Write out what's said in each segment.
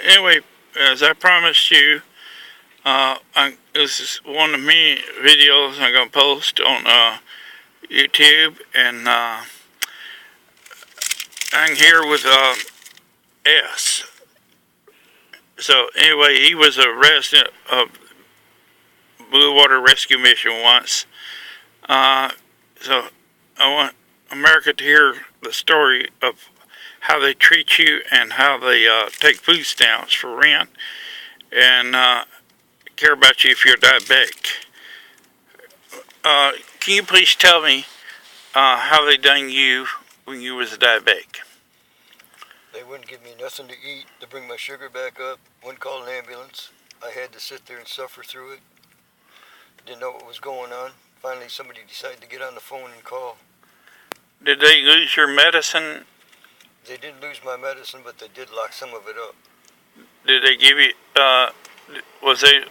Anyway, as I promised you, this is one of many videos I'm going to post on YouTube, and I'm here with S. So anyway, he was a resident of Blue Water Rescue Mission once. So I want America to hear the story of how they treat you and how they take food stamps for rent and care about you if you're diabetic. Can you please tell me how they done you when you was a diabetic? They wouldn't give me nothing to eat to bring my sugar back up. Wouldn't call an ambulance. I had to sit there and suffer through it. Didn't know what was going on. Finally, somebody decided to get on the phone and call. Did they lose your medicine? They did lose my medicine, but they did lock some of it up. Did they give you, was there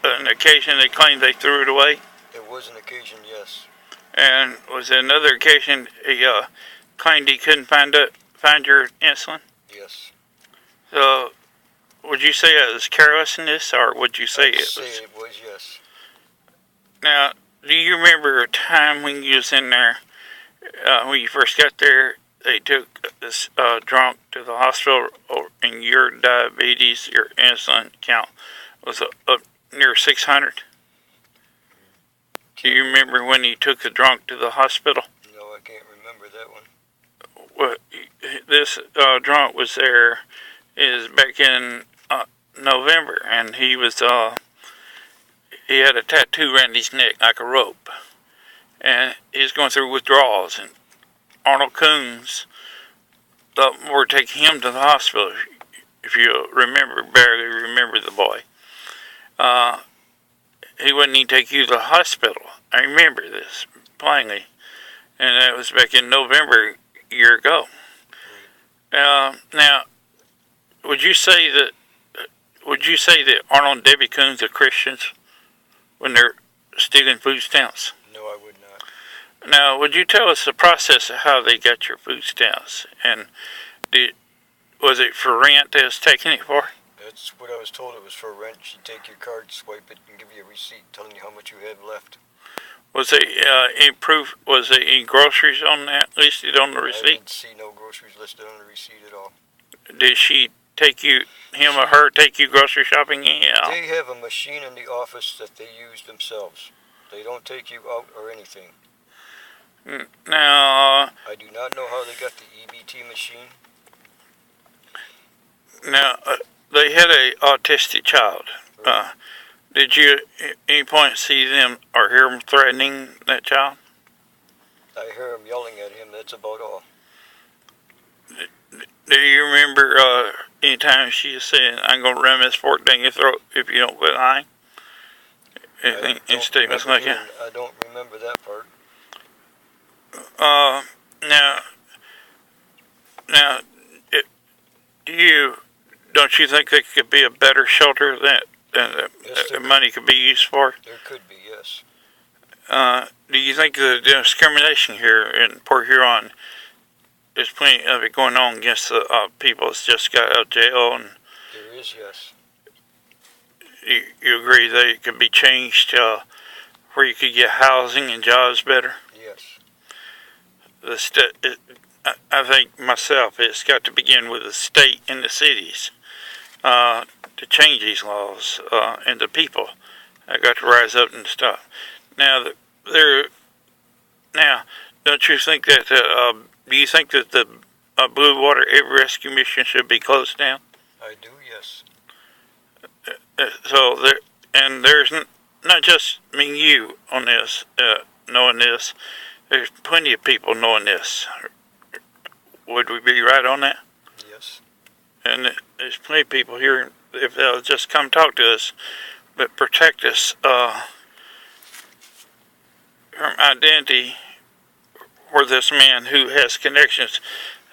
an occasion they claimed they threw it away? There was an occasion, yes. And was there another occasion he claimed he couldn't find your insulin? Yes. So, would you say it was carelessness, or would you say I'd it say was? it was, yes. Now, do you remember a time when you was in there, when you first got there, they took this drunk to the hospital, and your diabetes, your insulin count was up near 600? Do you remember when he took the drunk to the hospital? No, I can't remember that one. Well, this drunk was there is back in November, and he was he had a tattoo around his neck like a rope, and he was going through withdrawals. And Arnold Koontz were taking him to the hospital. If you barely remember the boy, he wouldn't even take you to the hospital. I remember this plainly, and that was back in November a year ago. Now, would you say that Arnold and Debbie Koontz are Christians when they're stealing food stamps? No, I would not. Now, would you tell us the process of how they got your food stamps? And was it for rent they was taking it for? That's what I was told. It was for rent. She'd take your card, swipe it, and give you a receipt telling you how much you had left. Was there any proof? Was there any groceries on that listed on the I receipt? didn't see no groceries listed on the receipt at all. Did she take you, him or her, take you grocery shopping? Yeah. They have a machine in the office that they use themselves. They don't take you out or anything. Now, I do not know how they got the EBT machine. They had a autistic child. Did you at any point see them or hear them threatening that child? I hear them yelling at him. That's about all. Do you remember any time she was saying, "I'm going to ram this fork down your throat if you don't quit lying"? Anything in statements like that? I don't remember that part. Now, don't you think there could be a better shelter that the money could be used for? There could be, yes. Do you think the discrimination here in Port Huron, there's plenty of it going on against the people that's just got out of jail? And there is, yes. You agree that it could be changed where you could get housing and jobs better? Yes. I think myself, it's got to begin with the state and the cities to change these laws, and the people have got to rise up and stuff. Now, don't you think that? Do you think that the Blue Water Rescue Mission should be closed down? I do, yes. So there's not just me and you on this, knowing this. There's plenty of people knowing this. Would we be right on that? Yes. And there's plenty of people here, if they'll just come talk to us, but protect us from identity, where this man who has connections,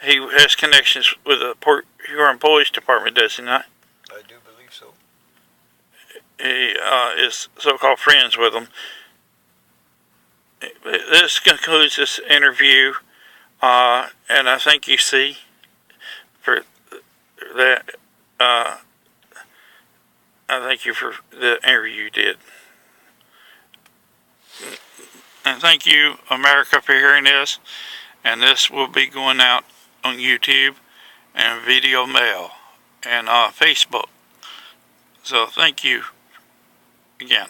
he has connections with the Port Huron Police Department, does he not? I do believe so. He is so-called friends with them. This concludes this interview, and I thank you, C, for that. I thank you for the interview you did. And thank you, America, for hearing this. And this will be going out on YouTube and video mail and Facebook. So thank you again.